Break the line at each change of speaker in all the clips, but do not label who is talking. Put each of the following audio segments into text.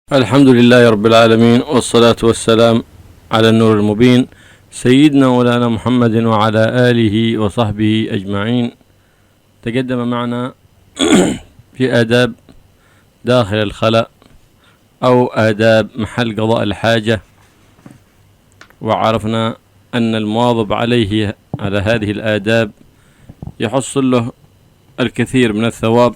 الحمد لله رب العالمين، والصلاة والسلام على النور المبين سيدنا مولانا محمد وعلى آله وصحبه أجمعين. تقدم معنا في آداب داخل الخلاء أو آداب محل قضاء الحاجة، وعرفنا أن المواظب على هذه الآداب يحصل له الكثير من الثواب،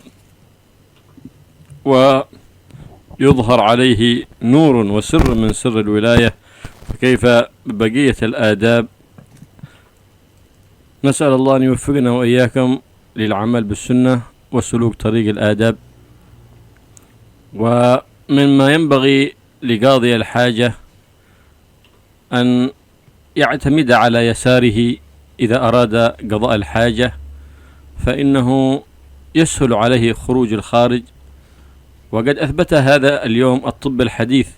ويظهر عليه نور وسر من سر الولاية. فكيف بقية الآداب؟ نسأل الله أن يوفقنا وإياكم للعمل بالسنة وسلوك طريق الآداب. ومما ينبغي لقاضي الحاجة أن يعتمد على يساره إذا أراد قضاء الحاجة، فإنه يسهل عليه خروج الخارج. وقد أثبت هذا اليوم الطب الحديث،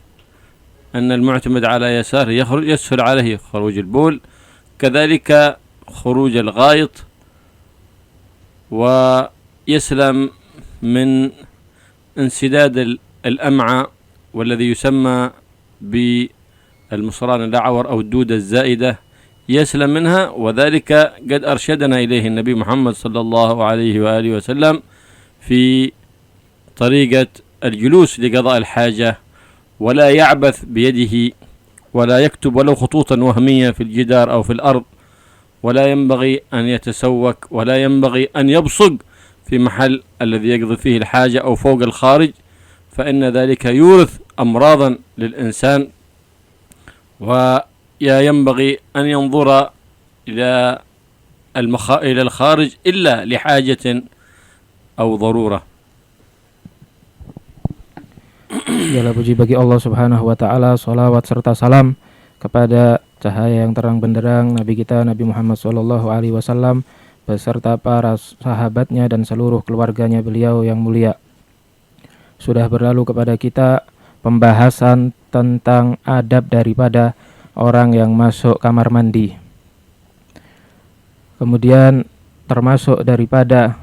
أن المعتمد على يساره يسهل عليه خروج البول، كذلك خروج الغائط، ويسلم من انسداد الأمعاء والذي يسمى بالمصران الأعور أو الدودة الزائدة، يسلم منها. وذلك قد أرشدنا إليه النبي محمد صلى الله عليه وآله وسلم في طريقة الجلوس لقضاء الحاجة، ولا يعبث بيده، ولا يكتب ولو خطوطا وهمية في الجدار أو في الأرض، ولا ينبغي أن يتسوك، ولا ينبغي أن يبصق في محل الذي يقضي فيه الحاجة أو فوق الخارج، فإن ذلك يورث أمراضا للإنسان. وينبغي أن ينظر إلى الخارج إلا لحاجة أو ضرورة.
Segala puji bagi Allah Subhanahu wa Ta'ala, salawat serta salam kepada cahaya yang terang benderang Nabi kita Nabi Muhammad Sallallahu Alaihi Wasallam beserta para sahabatnya dan seluruh keluarganya beliau yang mulia. Sudah berlalu kepada kita pembahasan tentang adab daripada orang yang masuk kamar mandi. Kemudian termasuk daripada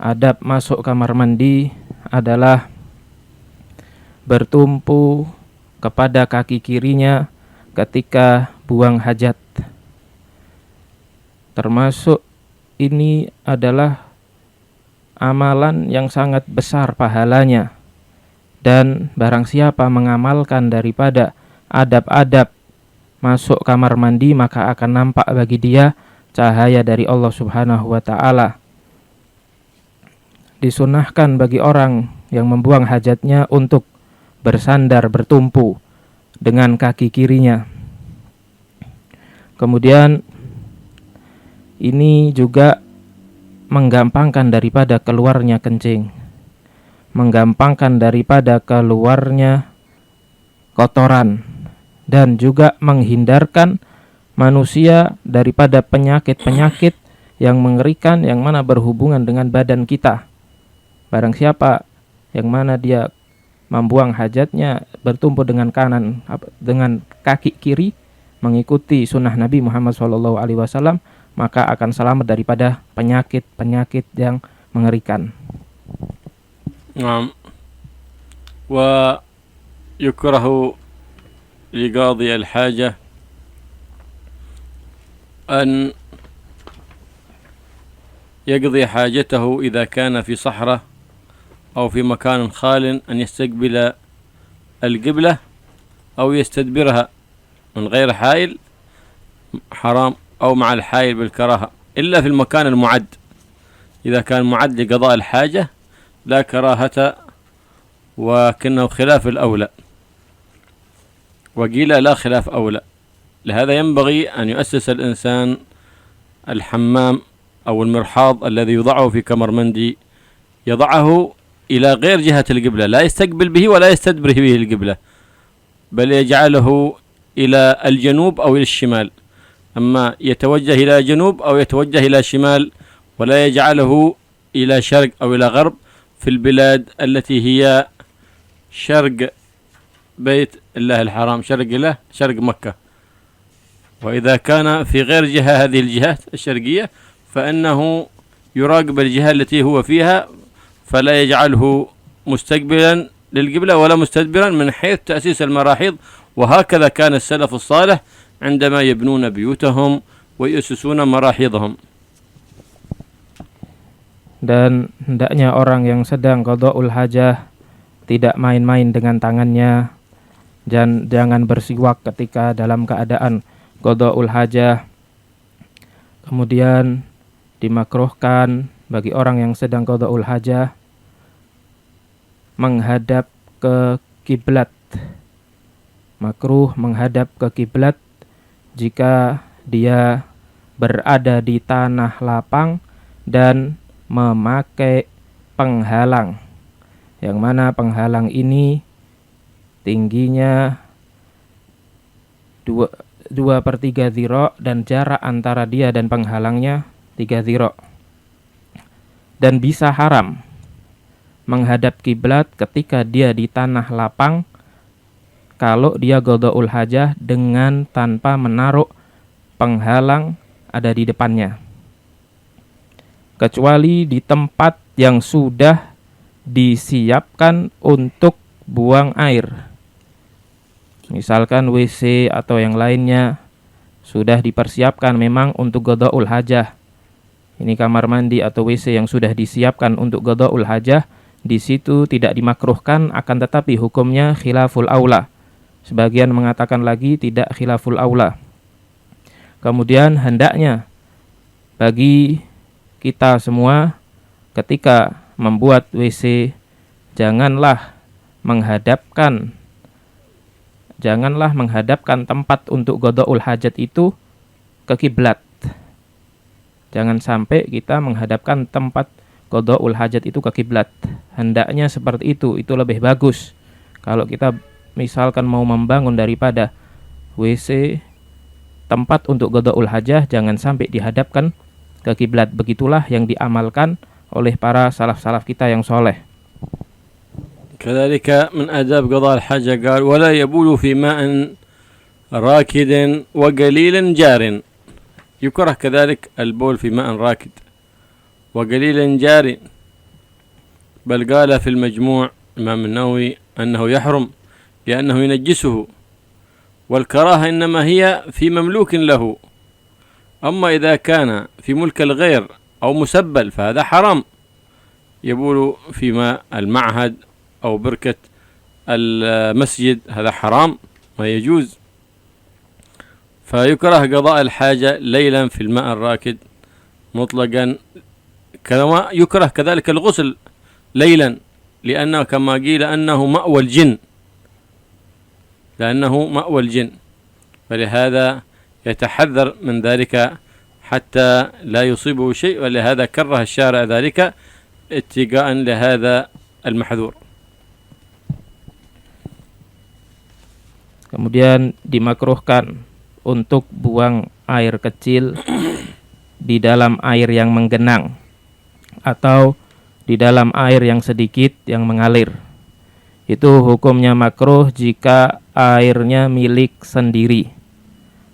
adab masuk kamar mandi adalah bertumpu kepada kaki kirinya ketika buang hajat. Termasuk ini adalah amalan yang sangat besar pahalanya, dan barang siapa mengamalkan daripada adab-adab masuk kamar mandi, maka akan nampak bagi dia cahaya dari Allah Subhanahu wa Ta'ala. Disunahkan bagi orang yang membuang hajatnya untuk bersandar, bertumpu dengan kaki kirinya. Kemudian ini juga menggampangkan daripada keluarnya kencing, menggampangkan daripada keluarnya kotoran, dan juga menghindarkan manusia daripada penyakit-penyakit yang mengerikan yang mana berhubungan dengan badan kita. Barang siapa yang mana dia membuang hajatnya bertumpu dengan kaki kiri, mengikuti sunnah Nabi Muhammad SAW, maka akan selamat daripada penyakit-penyakit yang mengerikan.
Wa yukrahu liqadhi al-haja an yaqdi hajatahu idha kana fi sahra أو في مكان خال أن يستقبل القبلة أو يستدبرها من غير حائل حرام، أو مع الحائل بالكراهة، إلا في المكان المعد. إذا كان معد لقضاء الحاجة لا كراهة، وكنه خلاف الأولى، وقيل لا خلاف أولى. لهذا ينبغي أن يؤسس الإنسان الحمام أو المرحاض الذي يضعه في كمرمندي يضعه إلى غير جهة القبلة، لا يستقبل به ولا يستدبر به القبلة، بل يجعله إلى الجنوب أو إلى الشمال. أما يتوجه إلى جنوب أو يتوجه إلى شمال، ولا يجعله إلى شرق أو إلى غرب في البلاد التي هي شرق بيت الله الحرام، شرق مكة. وإذا كان في غير جهة هذه الجهات الشرقية فإنه يراقب الجهة التي هو فيها، فلا يجعله مستقبلا للقبلة ولا مستدبرا من حيث تأسيس المراحيض. وهكذا كان السلف الصالح عندما يبنون بيوتهم ويؤسسون مراحيضهم.
Dan hendaknya orang yang sedang qada'ul hajah tidak main-main dengan tangannya, dan jangan bersiwak ketika dalam keadaan qada'ul hajah. Kemudian dimakruhkan bagi orang yang sedang qada'ul hajah menghadap ke kiblat. Makruh menghadap ke kiblat jika dia berada di tanah lapang dan memakai penghalang, yang mana penghalang ini tingginya 2/3 ziro dan jarak antara dia dan penghalangnya 3 ziro. Dan bisa haram menghadap kiblat ketika dia di tanah lapang kalau dia qada'ul hajah dengan tanpa menaruh penghalang ada di depannya, kecuali di tempat yang sudah disiapkan untuk buang air. Misalkan WC atau yang lainnya sudah dipersiapkan memang untuk qada'ul hajah. Ini kamar mandi atau WC yang sudah disiapkan untuk qada'ul hajah, di situ tidak dimakruhkan, akan tetapi hukumnya khilaful aula. Sebagian mengatakan lagi tidak khilaful aula. Kemudian hendaknya bagi kita semua ketika membuat WC janganlah menghadapkan tempat untuk qada'ul hajat itu ke kiblat. Jangan sampai kita menghadapkan tempat qada'ul hajat itu ke kiblat. Hendaknya seperti itu lebih bagus. Kalau kita misalkan mau membangun daripada WC, tempat untuk qada'ul hajah jangan sampai dihadapkan ke kiblat. Begitulah yang diamalkan oleh para salaf-salaf kita yang soleh.
كذلك من آداب قضاء الحاجة قال ولا يبول في ماء راكد وقليل جار. يكره كذلك البول في ماء راكد وقليل جار، بل قال في المجموع الإمام النووي أنه يحرم لأنه ينجسه، والكراهة إنما هي في مملوك له. أما إذا كان في ملك الغير أو مسبل فهذا حرام، يبول في ماء المعهد أو بركة المسجد، هذا حرام ما يجوز. فيكره قضاء الحاجة ليلا في الماء الراكد مطلقا، كما يكره كذلك الغسل ليلا، لأنه كما قيل أنه مأوى الجن، فلهذا يتحذر من ذلك حتى لا يصيبه شيء، ولهذا كره الشارع ذلك اتقاء لهذا المحذور.
Kemudian dimakruhkan untuk buang air kecil di dalam air yang menggenang atau di dalam air yang sedikit yang mengalir. Itu hukumnya makruh jika airnya milik sendiri.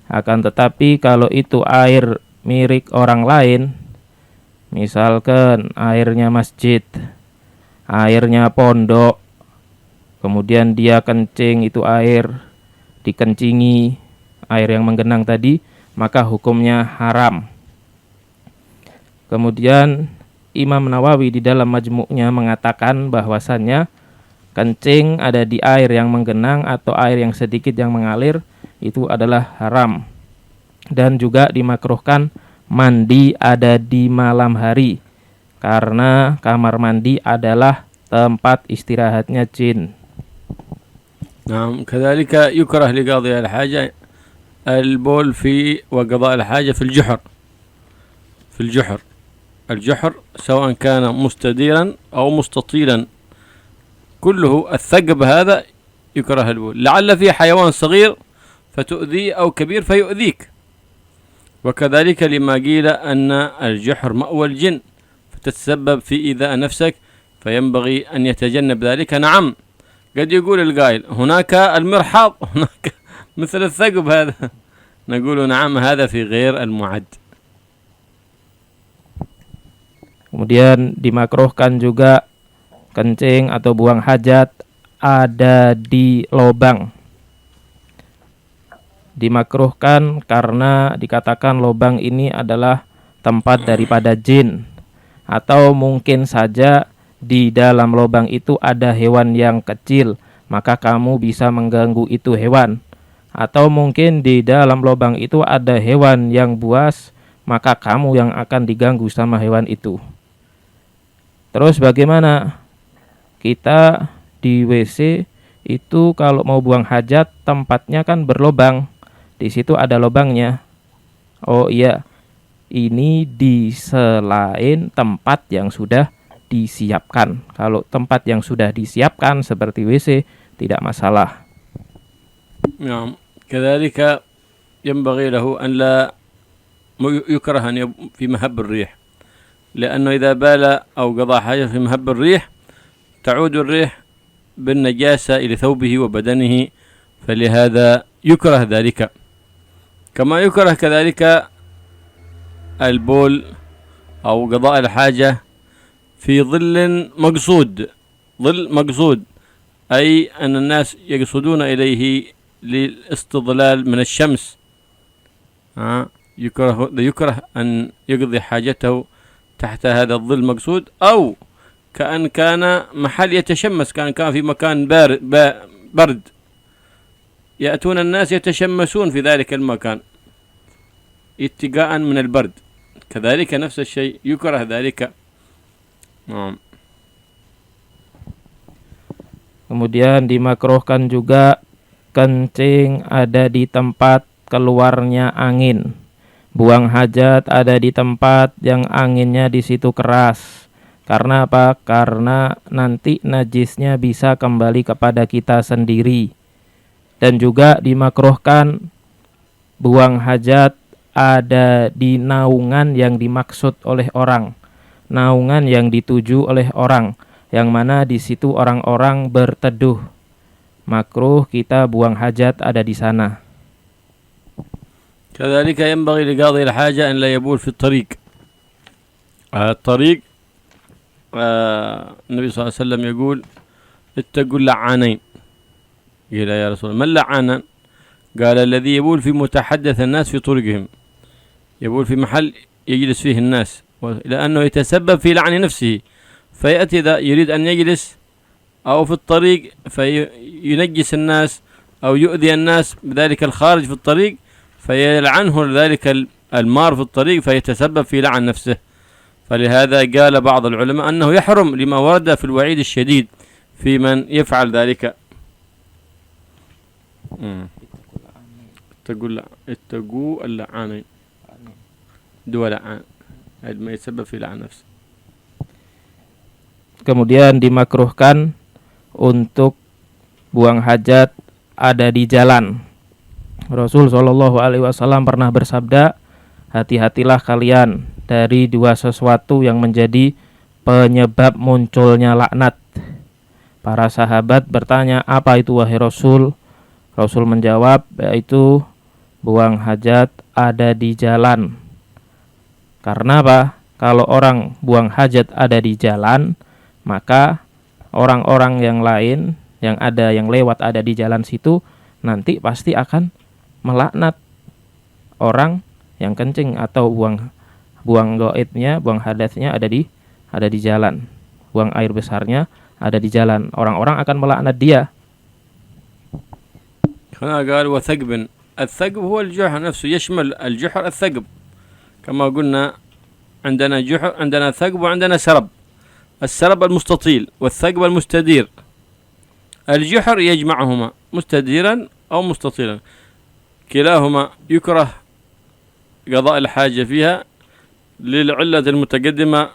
Akan tetapi kalau itu air milik orang lain, misalkan airnya masjid, airnya pondok, kemudian dia kencing, itu air dikencingi, air yang menggenang tadi, maka hukumnya haram. Kemudian Imam Nawawi di dalam majmu'nya mengatakan bahwasannya kencing ada di air yang menggenang atau air yang sedikit yang mengalir itu adalah haram. Dan juga dimakruhkan mandi ada di malam hari, karena kamar mandi adalah tempat istirahatnya jin.
نعم، كذلك يكره لقاضي الحاجة البول في وقضاء الحاجة في الجحر سواء كان مستديرا أو مستطيلا، كله الثقب هذا يكره البول، لعل فيه حيوان صغير فتؤذيه أو كبير فيؤذيك. وكذلك لما قيل أن الجحر مأوى الجن فتتسبب في إيذاء نفسك، فينبغي أن يتجنب ذلك. نعم، قد يقول القائل هناك المرحاض، هناك مثل الثقب هذا، نقول نعم هذا في غير المعد.
Kemudian dimakruhkan juga kencing atau buang hajat ada di lobang. Dimakruhkan karena dikatakan lobang ini adalah tempat daripada jin, atau mungkin saja di dalam lobang itu ada hewan yang kecil, maka kamu bisa mengganggu itu hewan. Atau mungkin di dalam lobang itu ada hewan yang buas, maka kamu yang akan diganggu sama hewan itu. Terus bagaimana? Kita di WC itu kalau mau buang hajat tempatnya kan berlobang. Di situ ada lobangnya. Oh iya, ini di selain tempat yang sudah disiapkan. Kalau tempat yang sudah disiapkan seperti WC tidak masalah.
نعم كذلك ينبغي له أن لا يكره أن في مهب الريح، لأنه إذا بال أو قضى حاجة في مهب الريح تعود الريح بالنجاسة إلى ثوبه وبدنه، فلهذا يكره ذلك. كما يكره كذلك البول أو قضاء الحاجة في ظل مقصود. ظل مقصود أي أن الناس يقصدون إليه للاستظلال من الشمس. يكره أن يقضي حاجته تحت هذا الظل المقصود، أو كأن كان محل يتشمس، كان في مكان برد يأتون الناس يتشمسون في ذلك المكان اتقاء من البرد، كذلك نفس الشيء يكره ذلك.
Kemudian dimakruhkan juga kencing ada di tempat keluarnya angin. Buang hajat ada di tempat yang anginnya di situ keras. Karena apa? Karena nanti najisnya bisa kembali kepada kita sendiri. Dan juga dimakruhkan buang hajat ada di naungan yang dimaksud oleh orang. Naungan yang dituju oleh orang, yang mana di situ orang-orang berteduh. Makruh kita buang hajat ada di sana.
كذلك ينبغي لقاضي الحاجة أن لا يبول في الطريق. الطريق النبي صلى الله عليه وسلم يقول اتقوا اللعانين. قيل يا رسول الله من لعانا؟ قال الذي يبول في متحدث الناس في طرقهم، يبول في محل يجلس فيه الناس، لأنه يتسبب في لعن نفسه، فيأتي إذا يريد أن يجلس أو في الطريق فينجس الناس أو يؤذي الناس بذلك الخارج في الطريق، فيلعنه ذلك المار في الطريق فيتسبب في لعن نفسه. فلهذا قال بعض العلماء أنه يحرم لما ورد في الوعيد الشديد في من يفعل ذلك. اتقوا اللعانين دول لعان ما يتسبب في لعن نفسه.
Kemudian dimakruhkan untuk buang hajat ada di jalan. Rasul SAW pernah bersabda, hati-hatilah kalian dari dua sesuatu yang menjadi penyebab munculnya laknat. Para sahabat bertanya, apa itu wahai Rasul? Rasul menjawab, yaitu buang hajat ada di jalan. Karena apa? Kalau orang buang hajat ada di jalan, maka orang-orang yang lain yang lewat ada di jalan situ nanti pasti akan melaknat orang yang kencing atau buang gaibnya, buang hadatsnya ada di jalan. Buang air besarnya ada di jalan. Orang-orang akan melaknat dia.
هنا قال وثقب. الثقب هو الجحر نفسه، يشمل الجحر الثقب، كما قلنا عندنا جحر، عندنا ثقب وعندنا سرب. السرب المستطيل والثقب المستدير. الجحر يجمعهما مستديرا أو مستطيلا، كلاهما يكره قضاء الحاجة فيها للعلة المتقدمة،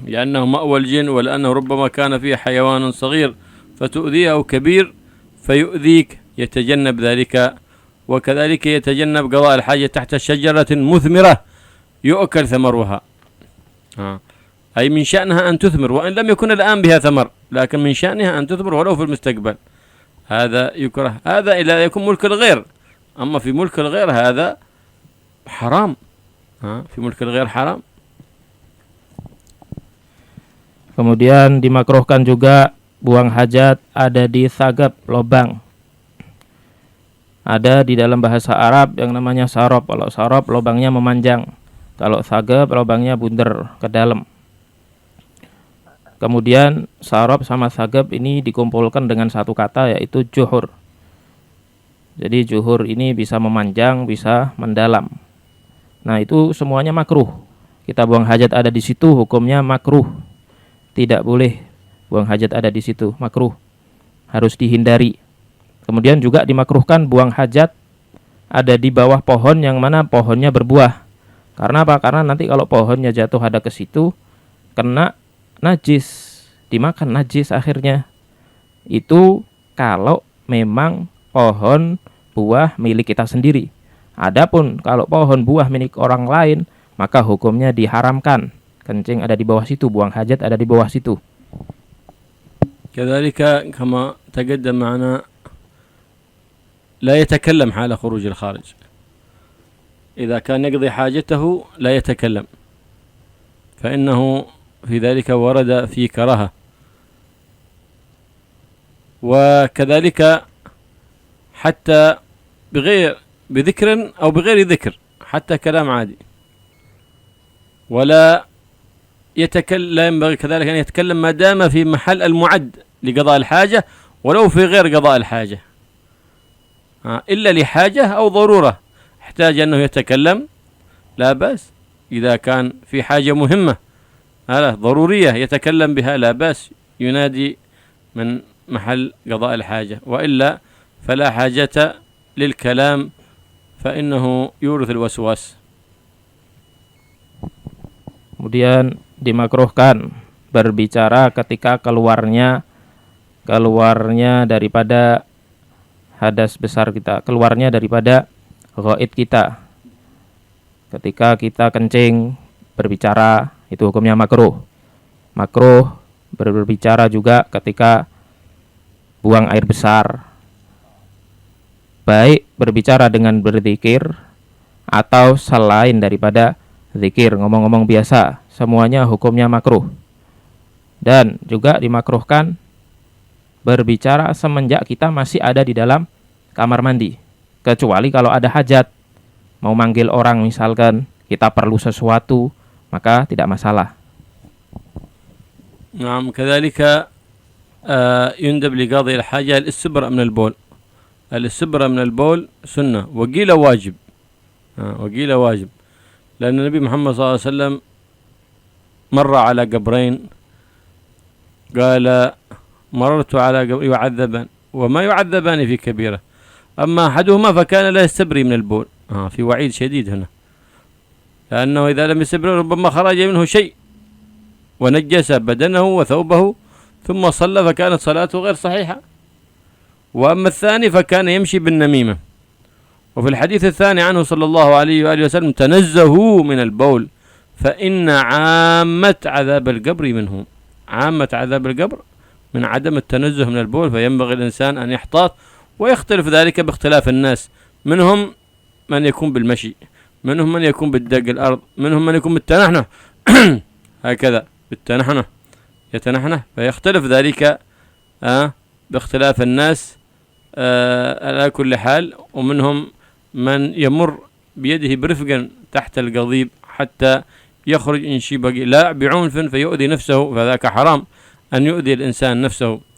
لأنه مأوى الجن، ولأنه ربما كان فيه حيوان صغير فتؤذيه أو كبير فيؤذيك، يتجنب ذلك. وكذلك يتجنب قضاء الحاجة تحت شجرة مثمرة يؤكل ثمرها، أي من شأنها أن تثمر، وإن لم يكن الآن بها ثمر، لكن من شأنها أن تثمر ولو في المستقبل. هذا يكره، هذا إلا يكون ملك الغير. أما في ملك الغير هذا حرام. في ملك الغير حرام.
Kemudian dimakruhkan juga buang hajat ada di sagap, lobang. Ada di dalam bahasa Arab yang namanya sarop. Kalau sarop lobangnya memanjang, kalau sagap lobangnya bunder ke dalam. Kemudian sarop sama sagap ini dikumpulkan dengan satu kata, yaitu juhur. Jadi juhur ini bisa memanjang, bisa mendalam. Nah, itu semuanya makruh. Kita buang hajat ada di situ, hukumnya makruh. Tidak boleh buang hajat ada di situ, makruh. Harus dihindari. Kemudian juga dimakruhkan buang hajat ada di bawah pohon yang mana pohonnya berbuah. Karena apa? Karena nanti kalau pohonnya jatuh ada ke situ, kena najis, dimakan najis akhirnya. Itu kalau memang pohon buah milik kita sendiri. Adapun kalau pohon buah milik orang lain, maka hukumnya diharamkan. Kencing ada di bawah situ, buang hajat ada di bawah situ.
كذلك كما تقدم معنا لا يتكلم حال خروج الخارج. إذا كان يقضي حاجته لا يتكلم، فإنه في ذلك ورد في كراهة. وكذلك حتى بذكر أو بغير ذكر، حتى كلام عادي. ولا لا ينبغي كذلك أن يتكلم ما دام في محل المعد لقضاء الحاجة، ولو في غير قضاء الحاجة، إلا لحاجة أو ضرورة احتاج أنه يتكلم لا بأس. إذا كان في حاجة مهمة ضرورية يتكلم بها لا بأس، ينادي من محل قضاء الحاجة. وإلا فلا حاجة للكلام، فإنه يورث الوسواس.
Kemudian dimakruhkan berbicara ketika keluarnya daripada hadas besar kita, keluarnya daripada ghaid kita. Ketika kita kencing berbicara, itu hukumnya makruh. Makruh berbicara juga ketika buang air besar, baik berbicara dengan berzikir atau selain daripada zikir, ngomong-ngomong biasa, semuanya hukumnya makruh. Dan juga dimakruhkan berbicara semenjak kita masih ada di dalam kamar mandi, kecuali kalau ada hajat, mau manggil orang misalkan, kita perlu sesuatu, maka tidak masalah.
نعم كذلك يندب لقاضي الحاجة الاستبراء من البول. الاستبراء من البول سنة، وقيل واجب. لأن النبي محمد صلى الله عليه وسلم مر على قبرين، قال مررت على قبر يعذبان وما يعذبان في كبيرة، أما أحدهما فكان لا يستبري من البول. في وعيد شديد هنا، لأنه إذا لم يستبري ربما خرج منه شيء ونجس بدنه وثوبه ثم صلى فكانت صلاته غير صحيحة. وأما الثاني فكان يمشي بالنميمة. وفي الحديث الثاني عنه صلى الله عليه وآله وسلم تنزهوا من البول فإن عامة عذاب القبر منه. عامة عذاب القبر من عدم التنزه من البول، فينبغي الإنسان أن يحتاط. ويختلف ذلك باختلاف الناس، منهم من يكون بالمشي، منهم من يكون بالدق الأرض، منهم من يكون بالتنحنح هكذا بالتنحنح يتنحنح، فيختلف ذلك باختلاف الناس على كل حال. ومنهم من يمر بيده برفقا تحت القضيب حتى يخرج إن شي بقي، لا بعنف فيؤذي نفسه، فذاك حرام أن يؤذي الإنسان نفسه.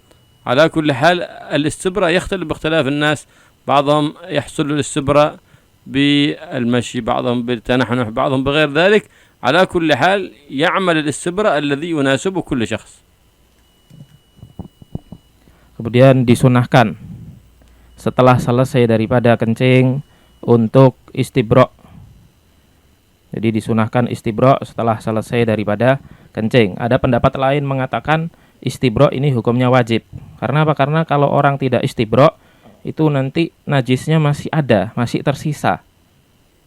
على كل حال الاستبراء يختلف باختلاف الناس، بعضهم يحصل الاستبراء بالمشي، بعضهم بالتنحنح، بعضهم بغير ذلك. على كل حال يعمل الاستبراء الذي يناسب كل شخص.
Kemudian disunahkan setelah selesai daripada kencing untuk istibra. Jadi disunahkan istibra setelah selesai daripada kencing. Ada pendapat lain mengatakan istibra ini hukumnya wajib. Karena apa? Karena kalau orang tidak istibra, itu nanti najisnya masih ada, masih tersisa.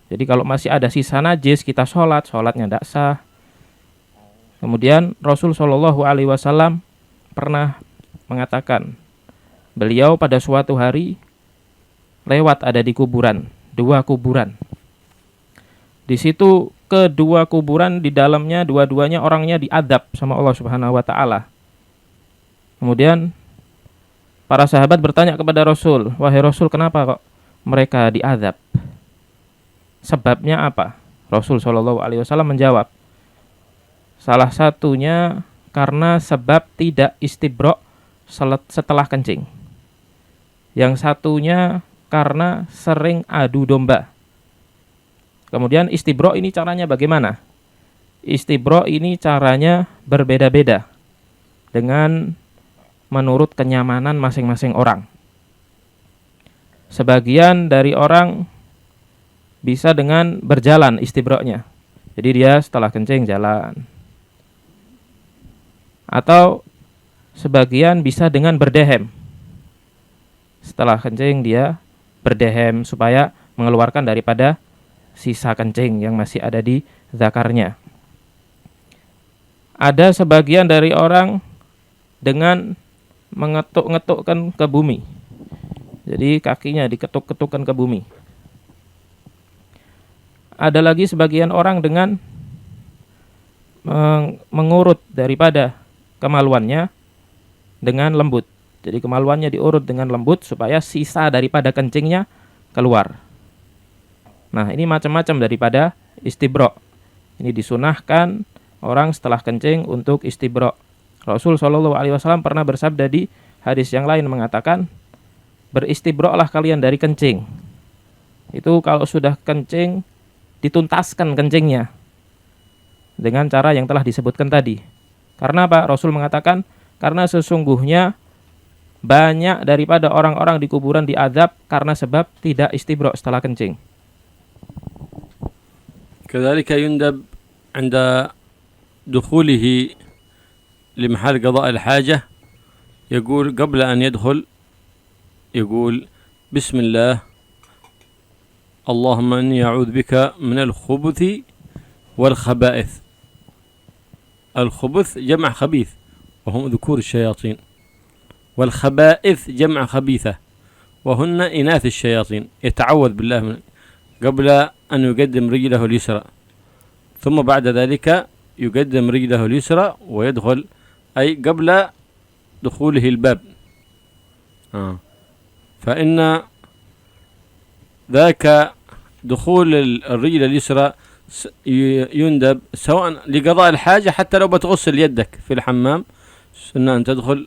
Jadi kalau masih ada sisa najis, kita sholatnya tidak sah. Kemudian Rasul Shallallahu Alaihi Wasallam pernah mengatakan, beliau pada suatu hari lewat ada di kuburan, 2 kuburan. Di situ kedua kuburan di dalamnya dua-duanya orangnya diadab sama Allah Subhanahu wa taala. Kemudian para sahabat bertanya kepada Rasul, "Wahai Rasul, kenapa kok mereka diazab? Sebabnya apa?" Rasul Shallallahu Alaihi Wasallam menjawab, salah satunya karena sebab tidak istibro setelah kencing. Yang satunya karena sering adu domba. Kemudian istibro ini caranya bagaimana? Istibro ini caranya berbeda-beda dengan menurut kenyamanan masing-masing orang. Sebagian dari orang bisa dengan berjalan istibro'nya. Jadi dia setelah kencing jalan. Atau sebagian bisa dengan berdehem. Setelah kencing dia berdehem supaya mengeluarkan daripada sisa kencing yang masih ada di zakarnya. Ada sebagian dari orang dengan mengetuk-ngetukkan ke bumi. Jadi kakinya diketuk-ketukkan ke bumi. Ada lagi sebagian orang dengan mengurut daripada kemaluannya dengan lembut. Jadi kemaluannya diurut dengan lembut supaya sisa daripada kencingnya keluar. Nah, ini macam-macam daripada istibro. Ini disunahkan orang setelah kencing untuk istibro. Rasul Shallallahu Alaihi Wasallam pernah bersabda di hadis yang lain mengatakan, beristibro'lah kalian dari kencing. Itu kalau sudah kencing, dituntaskan kencingnya dengan cara yang telah disebutkan tadi. Karena apa? Rasul mengatakan, karena sesungguhnya banyak daripada orang-orang di kuburan diazab karena sebab tidak istibro setelah kencing.
كذلك يندب عند دخوله لمحل قضاء الحاجة يقول قبل أن يدخل يقول بسم الله اللهم إني أعوذ بك من الخبث والخبائث. الخبث جمع خبيث وهم ذكور الشياطين، والخبائث جمع خبيثة وهن إناث الشياطين. يتعوذ بالله من قبل أن يقدم رجله اليسرى، ثم بعد ذلك يقدم رجله اليسرى ويدخل، أي قبل دخوله الباب. فإن ذاك دخول الرجل اليسرى يندب سواء لقضاء الحاجة، حتى لو بتغسل يدك في الحمام سنة أن تدخل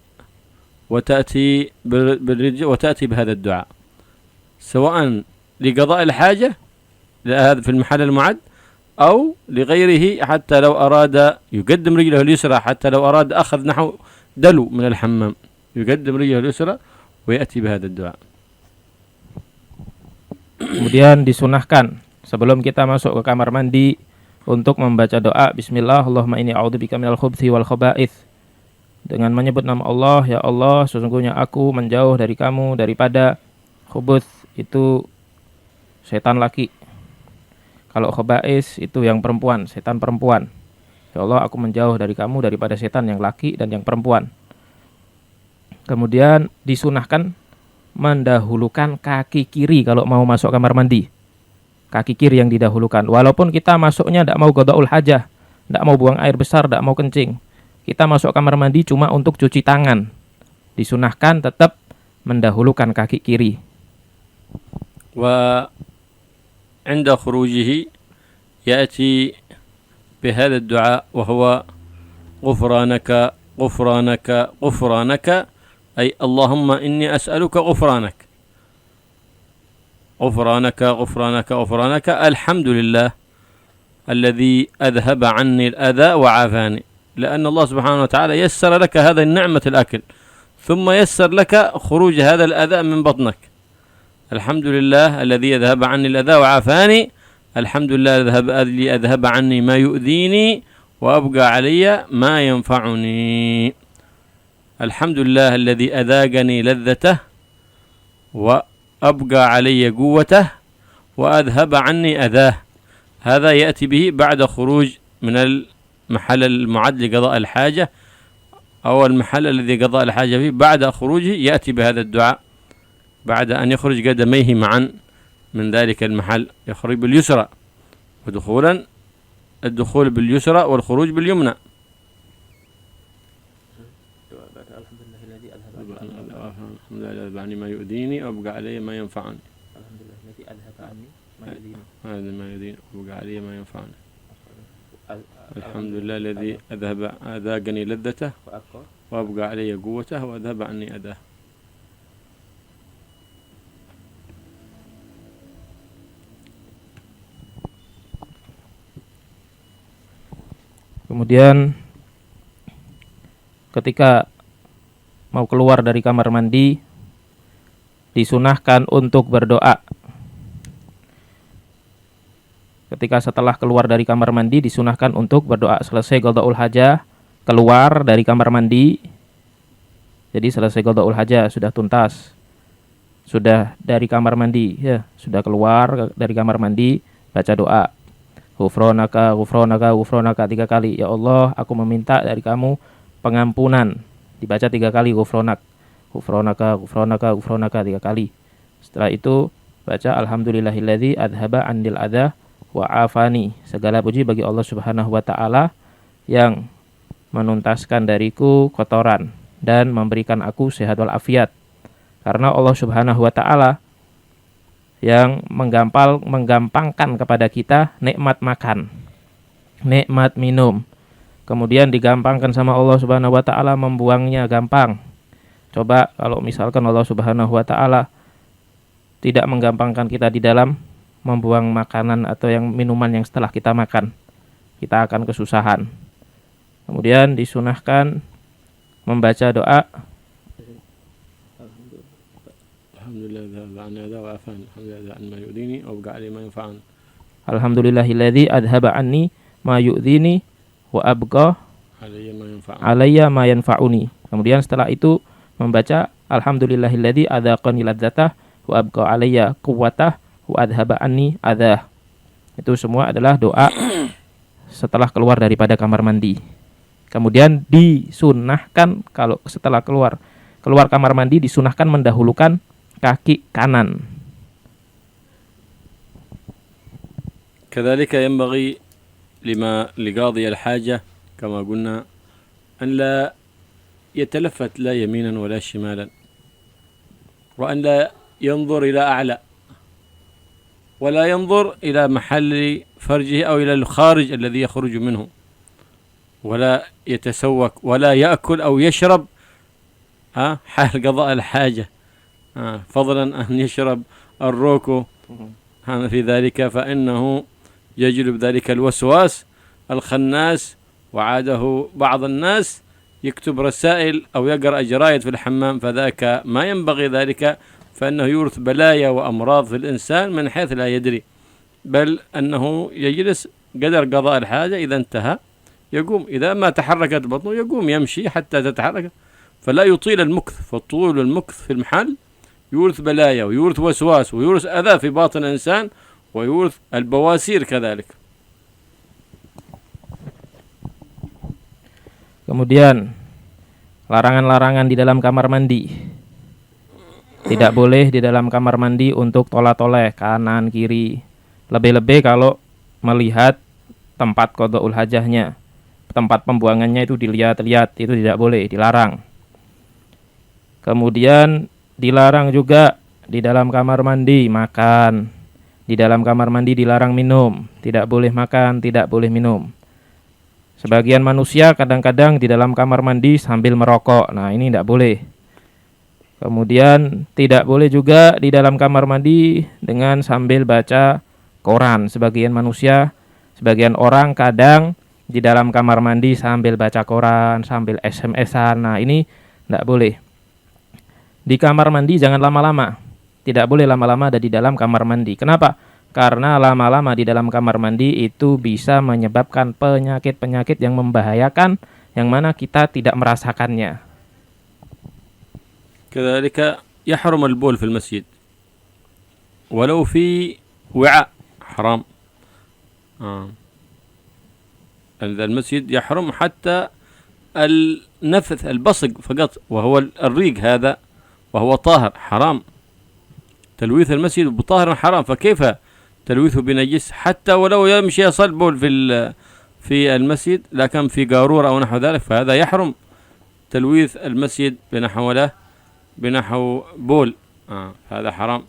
وتأتي بالرجل وتأتي بهذا الدعاء، سواء لقضاء الحاجة هذا في المحل المعد أو لغيره، حتى لو أراد يقدم رجله اليسرى، حتى لو أراد أخذ نحو دلو من الحمام يقدم رجله اليسرى ويأتي بهذا الدعاء.
Kemudian disunahkan sebelum kita masuk ke kamar mandi untuk membaca doa Bismillah Allahumma inni a'udzubika minal khubthi wal khaba'ith, dengan menyebut nama Allah, ya Allah sesungguhnya aku menjauh dari kamu daripada khubuth, itu setan laki. Kalau khaba'is itu yang perempuan, setan perempuan. Ya Allah aku menjauh dari kamu daripada setan yang laki dan yang perempuan. Kemudian disunahkan mendahulukan kaki kiri kalau mau masuk kamar mandi. Kaki kiri yang didahulukan. Walaupun kita masuknya tidak mau qada'ul hajah, tidak mau buang air besar, tidak mau kencing. Kita masuk kamar mandi cuma untuk cuci tangan. Disunahkan tetap mendahulukan kaki kiri.
وعند خروجه يأتي بهذا الدعاء وهو غفرانك غفرانك غفرانك، أي اللهم إني أسألك غفرانك غفرانك غفرانك غفرانك، الحمد لله الذي أذهب عني الأذى وعافاني، لأن الله سبحانه وتعالى يسر لك هذا النعمة الأكل ثم يسر لك خروج هذا الأذى من بطنك. الحمد لله الذي أذهب عني الأذى وعافاني، الحمد لله الذي أذهب عني ما يؤذيني وأبقى علي ما ينفعني، الحمد لله الذي أذاقني لذته وأبقى علي قوته وأذهب عني أذاه. هذا يأتي به بعد خروج من المحل المعد لقضاء الحاجة أو المحل الذي قضاء الحاجة فيه. بعد خروجه يأتي بهذا الدعاء بعد أن يخرج قدميه معا من ذلك المحل، يخرج باليسرى، ودخولا الدخول باليسرى والخروج باليمنى. الحمد الحمد لله الذي عني ما يؤذيني وأبقى علي ما ينفعني.
الحمد لله الذي أذهب عني ما يؤذيني.
هذا ما يؤذيني وأبقى علي ما ينفعني. الحمد لله الذي أذاقني لذته وأبقى علي قوته وأذهب عني أذاه.
Kemudian ketika mau keluar dari kamar mandi disunahkan untuk berdoa. Ketika setelah keluar dari kamar mandi disunahkan untuk berdoa. Selesai qada'ul hajah, keluar dari kamar mandi. Jadi selesai qada'ul hajah, sudah tuntas. Sudah dari kamar mandi, ya, sudah keluar dari kamar mandi, baca doa. Ghufranaka, ghufranaka, ghufranaka 3 kali. Ya Allah, aku meminta dari kamu pengampunan. Dibaca 3 kali ghufranak. Ghufranaka, ghufranaka, ghufranaka 3 kali. Setelah itu baca alhamdulillahilladzi adhaba 'anil adza wa afani. Segala puji bagi Allah Subhanahu wa taala yang menuntaskan dariku kotoran dan memberikan aku sehat wal afiat. Karena Allah Subhanahu wa taala yang menggampangkan kepada kita nikmat makan, nikmat minum. Kemudian digampangkan sama Allah Subhanahu wa taala membuangnya gampang. Coba kalau misalkan Allah Subhanahu wa taala tidak menggampangkan kita di dalam membuang makanan atau yang minuman yang setelah kita makan, kita akan kesusahan. Kemudian disunahkan membaca doa Alhamdulillahilladzi adhaba anni ma yu'dhini wa abqa alayya ma yanfa'uni. Kemudian setelah itu membaca alhamdulillahilladzi adzaqani ladzatah wa abqa alayya quwwatah wa adhaba anni adzah. Itu semua adalah doa setelah keluar daripada kamar mandi. Kemudian disunahkan kalau setelah keluar kamar mandi disunahkan mendahulukan kaki kanan.
كذلك ينبغي لقاضي الحاجة كما قلنا أن لا يتلفت لا يمينا ولا شمالا، وأن لا ينظر إلى أعلى ولا ينظر إلى محل فرجه أو إلى الخارج الذي يخرج منه، ولا يتسوك ولا يأكل أو يشرب حال قضاء الحاجة، فضلا أن يشرب الروكو في ذلك، فإنه يجلب ذلك الوسواس الخناس. وعاده بعض الناس يكتب رسائل أو يقرأ جرائد في الحمام، فذاك ما ينبغي ذلك، فإنه يورث بلايا وأمراض في الإنسان من حيث لا يدري، بل أنه يجلس قدر قضاء الحاجة، إذا انتهى يقوم، إذا ما تحركت بطنه يقوم يمشي حتى تتحرك، فلا يطيل المكث، فطول المكث في المحل يورث بلايا ويورث وسواس ويورث أذى في باطن الإنسان ويورث البواسير كذلك.
Kemudian larangan-larangan di dalam kamar mandi. Tidak boleh di dalam kamar mandi untuk tolah-toleh kanan kiri. Lebih-lebih kalau melihat tempat qada'ul hajahnya, tempat pembuangannya itu dilihat-lihat, itu tidak boleh, dilarang. Kemudian dilarang juga di dalam kamar mandi makan. Di dalam kamar mandi dilarang minum, tidak boleh makan, tidak boleh minum. Sebagian manusia kadang-kadang di dalam kamar mandi sambil merokok. Nah, ini tidak boleh. Kemudian tidak boleh juga di dalam kamar mandi dengan sambil baca koran. Sebagian manusia, sebagian orang kadang di dalam kamar mandi sambil baca koran, sambil SMS-an. Nah, ini tidak boleh. Di kamar mandi jangan lama-lama. Tidak boleh lama-lama ada di dalam kamar mandi. Kenapa? Karena lama-lama di dalam kamar mandi itu bisa menyebabkan penyakit-penyakit yang membahayakan, yang mana kita tidak merasakannya.
كذلك يحرم البول في المسجد ولو في وعاء، حرام. المسجد يحرم حتى النفث البصق فقط، وهو الريق هذا وهو طاهر، حرام. تلويث المسجد بطاهر حرام، فكيف تلويثه بنجس؟ حتى ولو يمشي يصل بول في المسجد لكن في قارورة أو نحو ذلك، فهذا يحرم تلويث المسجد بنحو له بنحو بول هذا حرام.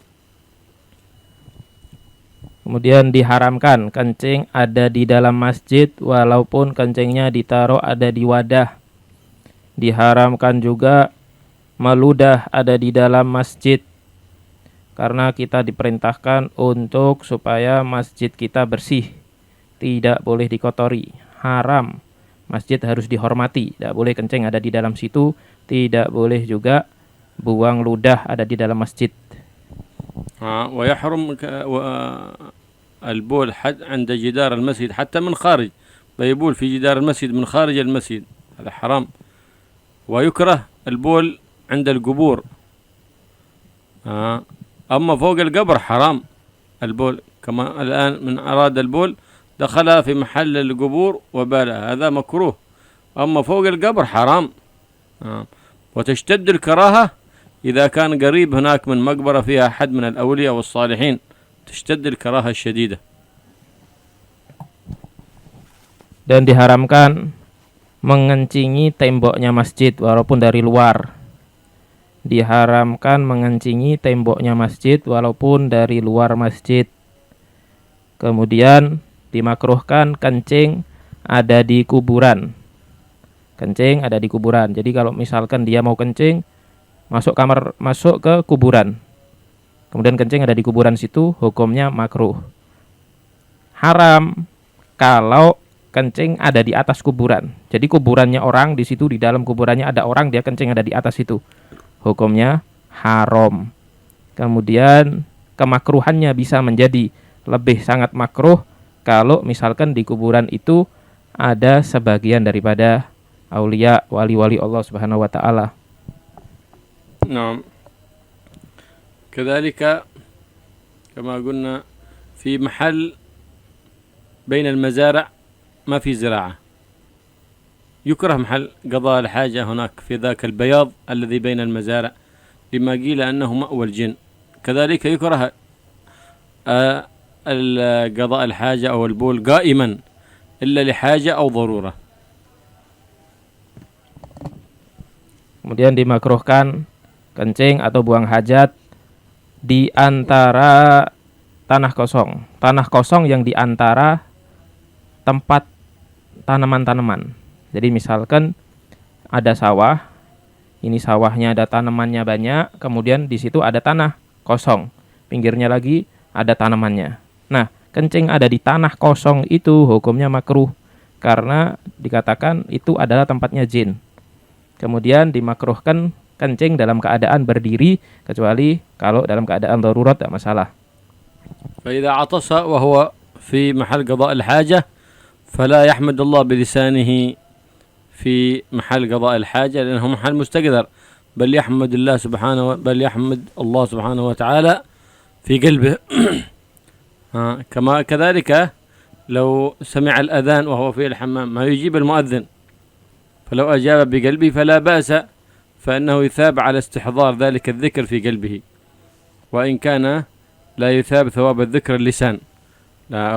Kemudian diharamkan kencing ada di dalam masjid walaupun kencingnya ditaruh ada di wadah. Diharamkan juga meludah ada di dalam masjid, karena kita diperintahkan untuk supaya masjid kita bersih, tidak boleh dikotori, haram. Masjid harus dihormati, tidak boleh kencing ada di dalam situ, tidak boleh juga buang ludah ada di dalam masjid.
ويحرم البول عند جدار المسجد حتى من خارج، فيبول في جدار المسجد من خارج المسجد، هذا حرام. ويكره البول عند القبور، أما فوق القبر حرام البول، كما الآن من أراد البول دخلها في محل القبور وبالها، هذا مكروه. أما فوق القبر حرام. وتشتد الكراهة إذا كان قريب هناك من مقبرة فيها أحد من الأولياء والصالحين، تشتد الكراهة الشديدة.
Dan diharamkan mengencingi temboknya masjid walaupun dari luar. Diharamkan mengencingi temboknya masjid walaupun dari luar masjid. Kemudian dimakruhkan kencing ada di kuburan. Kencing ada di kuburan. Jadi kalau misalkan dia mau kencing, masuk ke kuburan, kemudian kencing ada di kuburan situ, hukumnya makruh. Haram kalau kencing ada di atas kuburan. Jadi kuburannya orang, di situ di dalam kuburannya ada orang, dia kencing ada di atas itu, hukumnya haram. Kemudian kemakruhannya bisa menjadi lebih sangat makruh kalau misalkan di kuburan itu ada sebagian daripada aulia, wali-wali Allah Subhanahu wa taala.
نعم. كذلك كما قلنا في محل بين المزارع ما في زراعة، يكره محل قضاء الحاجة هناك في ذاك البياض الذي بين المزارع، لما قيل أنه مأوى الجن. كذلك يكره قضاء الحاجة أو البول قائما إلا لحاجة أو ضرورة.
Kemudian dimakruhkan kencing atau buang hajat di antara tanah kosong. Tanah kosong yang di antara tempat tanaman-tanaman. Jadi misalkan ada sawah, ini sawahnya ada tanamannya banyak, kemudian di situ ada tanah kosong, pinggirnya lagi ada tanamannya. Nah, kencing ada di tanah kosong itu hukumnya makruh, karena dikatakan itu adalah tempatnya jin. Kemudian dimakruhkan kencing dalam keadaan berdiri, kecuali kalau dalam keadaan darurat tidak masalah.
فإذا عطس وهو في محل قضاء الحاجة فلا يحمد الله بلسانه في محل قضاء الحاجة لأنه محل مستقذر، بل يحمد الله سبحانه وتعالى في قلبه. كما كذلك لو سمع الأذان وهو في الحمام ما يجيب المؤذن، فلو أجاب بقلبه فلا بأس، فإنه يثاب على استحضار ذلك الذكر في قلبه، وإن كان لا يثاب ثواب الذكر اللسان.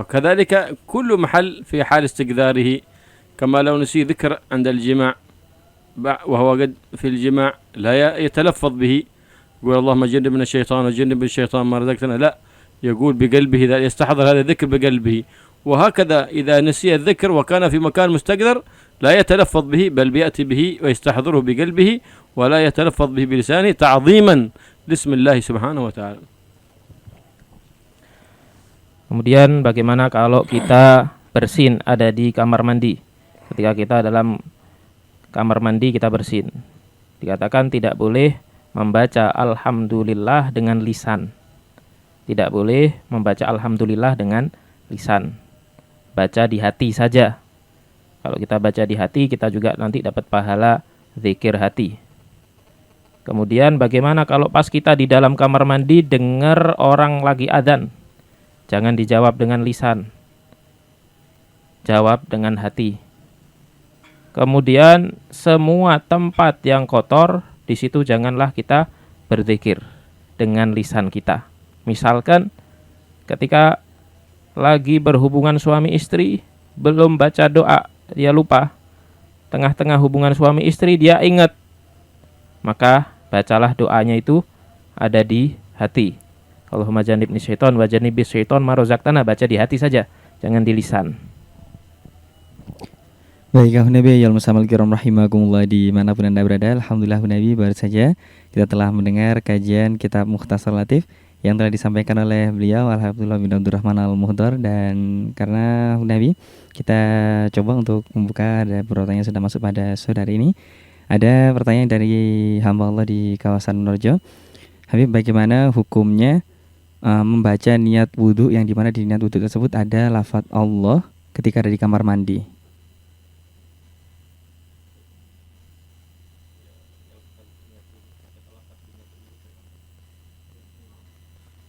كذلك كل محل في حال استقذاره، كما لو نسي ذكر عند الجماع وهو قد في الجماع لا يتلفظ به، يقول اللهم جنبنا الشيطان وجنب الشيطان ما رزقتنا، لا، يقول بقلبه، يستحضر هذا الذكر بقلبه. وهكذا إذا نسي الذكر وكان في مكان مستقذر لا يتلفظ به، بل بيأتي به ويستحضره بقلبه ولا يتلفظ به بلسانه تعظيما لاسم الله سبحانه وتعالى.
Kemudian bagaimana kalau kita bersin ada di kamar mandi? Ketika kita dalam kamar mandi kita bersin, dikatakan tidak boleh membaca alhamdulillah dengan lisan. Tidak boleh membaca alhamdulillah dengan lisan. Baca di hati saja. Kalau kita baca di hati, kita juga nanti dapat pahala zikir hati. Kemudian bagaimana kalau pas kita di dalam kamar mandi dengar orang lagi adzan? Jangan dijawab dengan lisan. Jawab dengan hati. Kemudian semua tempat yang kotor, di situ janganlah kita berzikir dengan lisan kita. Misalkan ketika lagi berhubungan suami istri, belum baca doa, dia lupa. Tengah-tengah hubungan suami istri dia ingat, maka bacalah doanya itu ada di hati. Allahumma jannibni syaiton wa jannibis syaiton ma razaqtana, baca di hati saja, jangan di lisan.
Baik, Nabi ya musamal kiram rahimakumullah dimanapun Anda berada. Alhamdulillah Nabi, baru saja kita telah mendengar kajian kitab Mukhtasar Latif yang telah disampaikan oleh beliau Alhamdulillah bin Abdurrahman Al-Muhdar. Dan karena Nabi, kita coba untuk membuka ada pertanyaan yang sudah masuk pada sore hari ini. Ada pertanyaan dari hamba Allah di kawasan Menorjo. Habib, bagaimana hukumnya membaca niat wudhu yang dimana di niat wudhu tersebut ada lafaz Allah ketika ada di kamar mandi?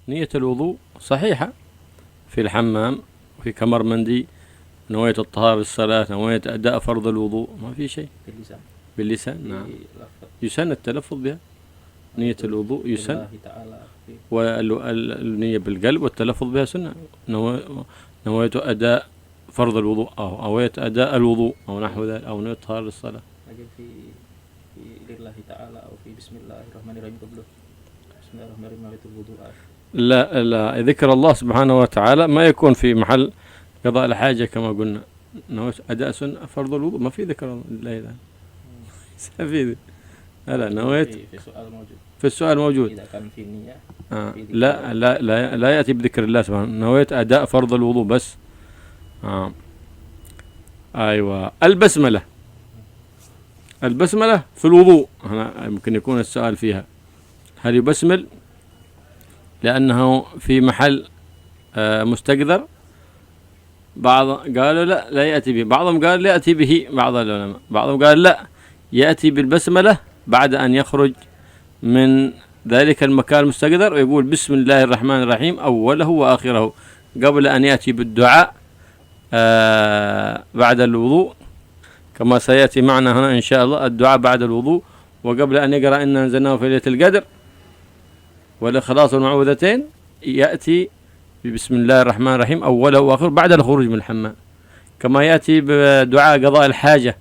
نية الوضوء صحيحة في الحمام في كمر مندي، نوية الطهارة للصلاة، نوية أداء فرض الوضوء، ما في شيء. باللسان نعم، يسن التلفظ بها. نية الوضوء يسن، والنية بالقلب والتلفظ بها سنة. نوية أداء فرض الوضوء أو نوية أداء الوضوء أو نحو ذلك، أو نوية الطهارة للصلاة.
لكن في لله تعالى أو في بسم الله الرحمن الرحيم قبله بسم الله الرحمن الرحيم نوية الوضوء.
لا، ذكر الله سبحانه وتعالى ما يكون في محل قضاء الحاجة كما قلنا. نوية أداء سنة فرض الوضوء ما في ذكر الله لا في لا نويت في السؤال موجود
إذا كان في نية
لا يأتي بذكر الله سبحانه. نويت أداء فرض الوضوء بس. أيوة. البسملة في الوضوء هنا يمكن يكون السؤال فيها، هل يبسمل لأنه في محل مستقذر؟ بعض قالوا لا يأتي به، بعضهم قال لا يأتي به، بعض العلماء بعضهم قال لا يأتي بالبسملة بعد أن يخرج من ذلك المكان المستقذر ويقول بسم الله الرحمن الرحيم أوله وآخره قبل أن يأتي بالدعاء بعد الوضوء، كما سيأتي معنا هنا إن شاء الله الدعاء بعد الوضوء، وقبل أن يقرأ إنا أنزلناه في ليلة القدر والإخلاص والمعوذتين يأتي بسم الله الرحمن الرحيم أوله وآخره بعد الخروج من الحمام، كما يأتي بدعاء قضاء الحاجة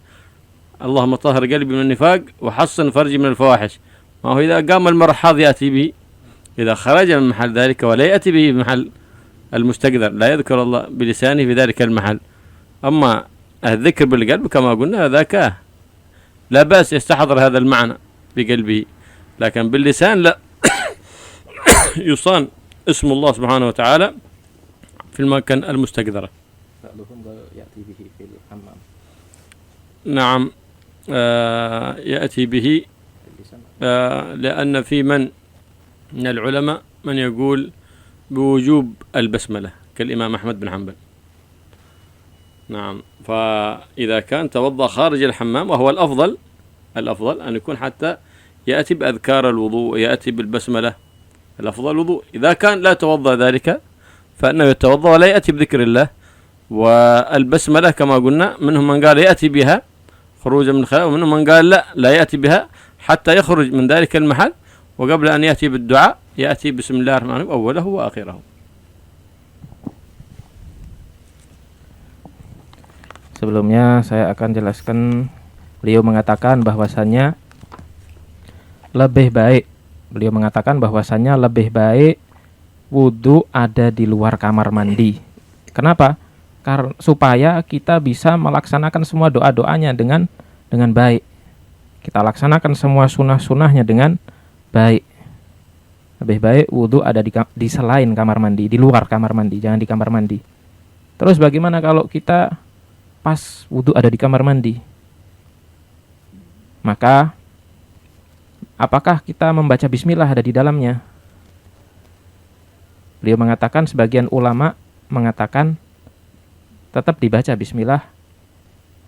اللهم طهر قلبي من النفاق وحصن فرجي من الفواحش. ما هو إذا قام المرحاض يأتي به، إذا خرج من محل ذلك ولا يأتي به بمحل المستقذر، لا يذكر الله بلسانه في ذلك المحل. أما الذكر بالقلب كما قلنا ذاك لا بأس يستحضر هذا المعنى بقلبه، لكن باللسان لا يصان اسم الله سبحانه وتعالى في المكان المستقذرة.
يأتي به في الحمام.
نعم يأتي به لأن في من العلماء من يقول بوجوب البسملة كالإمام أحمد بن حنبل. نعم، فإذا كان توضأ خارج الحمام وهو الأفضل أن يكون حتى يأتي بأذكار الوضوء، يأتي بالبسملة، الأفضل الوضوء. إذا كان لا توضأ ذلك فإنه يتوضأ ولا يأتي بذكر الله، والبسملة كما قلنا منهم من قال يأتي بها خروجا من الخلاء، ومنهم من قال لا يأتي بها حتى يخرج من ذلك المحل، وقبل أن يأتي بالدعاء يأتي بسم الله الرحمن الرحيم أوله وآخره.
Sebelumnya saya akan jelaskan, beliau mengatakan bahwasannya lebih baik wudhu ada di luar kamar mandi. Kenapa? Karena supaya kita bisa melaksanakan semua doa-doanya dengan baik. Kita laksanakan semua sunnah-sunnahnya dengan baik. Lebih baik wudhu ada di selain kamar mandi, di luar kamar mandi, jangan di kamar mandi. Terus bagaimana kalau kita pas wudhu ada di kamar mandi? Maka apakah kita membaca bismillah ada di dalamnya? Beliau mengatakan, sebagian ulama mengatakan tetap dibaca bismillah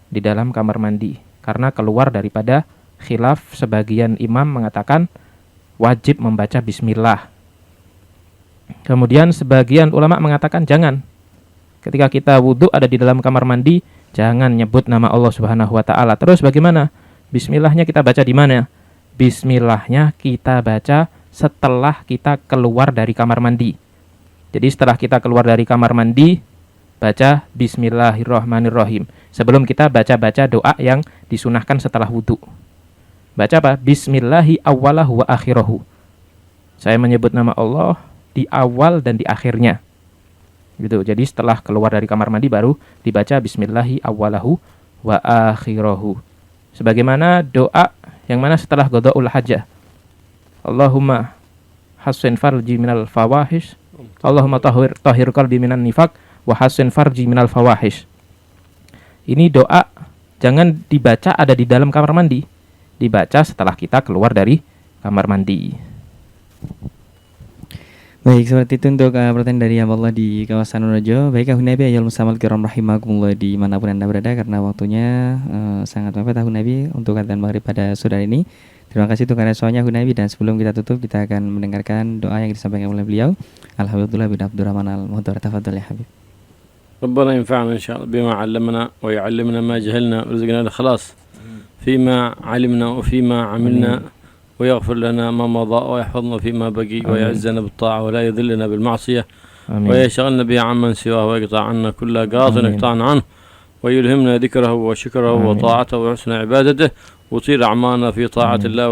di dalam kamar mandi, karena keluar daripada khilaf. Sebagian imam mengatakan wajib membaca bismillah. Kemudian sebagian ulama mengatakan jangan. Ketika kita wudhu ada di dalam kamar mandi, jangan nyebut nama Allah Subhanahu wa taala. Terus bagaimana? Bismillahnya kita baca di mana? Bismillahnya kita baca setelah kita keluar dari kamar mandi. Jadi setelah kita keluar dari kamar mandi, baca Bismillahirrahmanirrahim sebelum kita baca-baca doa yang disunahkan setelah wudhu. baca apa? Bismillahi awwalahu wa akhirahu. Saya menyebut nama Allah di awal dan di akhirnya. Gitu. Jadi setelah keluar dari kamar mandi baru dibaca bismillahi awwalahu wa akhirahu. Sebagaimana doa yang mana setelah qadaul hajah. Allahumma hassin farji minal fawahish. Allahumma tahhir qalbi minan nifaq wa hassin farji minal fawahish. Ini doa jangan dibaca ada di dalam kamar mandi. Dibaca setelah kita keluar dari kamar mandi.
Baik, seperti itu untuk pertanyaan dari Allah di kawasan Wonorejo. Baik, Ahun Nabi ayyul musamal kiram rahimakumullah dimanapun Anda berada, karena waktunya sangat mepet Ahun Nabi untuk adzan maghrib pada sore ini. Terima kasih untuk soalnya Ahun Nabi, dan sebelum kita tutup kita akan mendengarkan doa yang disampaikan oleh beliau. Al-Habibullah bin Abdurrahman al-Muhdar. Tafadhol ya Habib.
ربنا ينفعنا إن شاء الله بما علمنا ويعلمنا ما جهلنا ورزقنا الإخلاص فيما علمنا وفيما عملنا ويغفر لنا ما مضى ويحفظنا فيما بقي ويعزنا بالطاعة ولا يذلنا بالمعصية ويشغلنا بها عمن سواه ويقطع عنا كل قاط يقطعنا عنه ويلهمنا ذكره وشكره وطاعته وحسن عبادته وطير أعمالنا في طاعة الله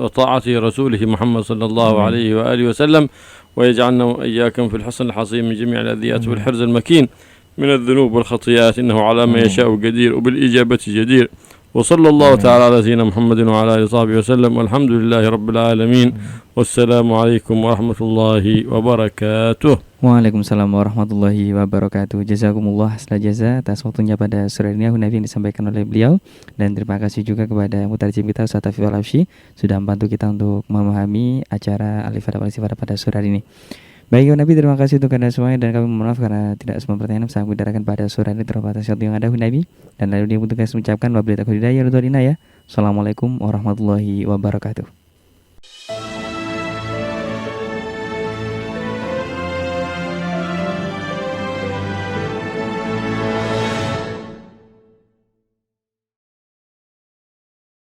وطاعة رسوله محمد صلى الله عليه وآله وسلم ويجعلنا وإياكم في الحصن الحصين من جميع الأذيات والحرز المكين من الذنوب والخطيئات إنه على ما يشاء قدير وبالإجابة جدير وصلى الله تعالى على سيدنا محمد وعلى آله وصحبه وسلم والحمد لله رب العالمين والسلام عليكم ورحمة الله وبركاته.
Waalaikumsalam warahmatullahi wabarakatuh. Jazakumullah khairan jazaa atas waktunya pada sore ini Ahun Nabi yang disampaikan oleh beliau, dan terima kasih juga kepada mutarjim kita Ustaz Taufiq Al-Hafsy sudah membantu kita untuk memahami acara Al-Ifadah wal Istifadah pada sore hari ini. Baik Ahun Nabi, terima kasih untuk Anda semuanya, dan kami mohon maaf karena tidak semua pertanyaan bisa kami utarakan pada sore ini terbatas waktu yang ada Ahun Nabi, dan lalu dia bertugas mengucapkan wabillahi taufiq wal hidayah. Assalamualaikum warahmatullahi wabarakatuh.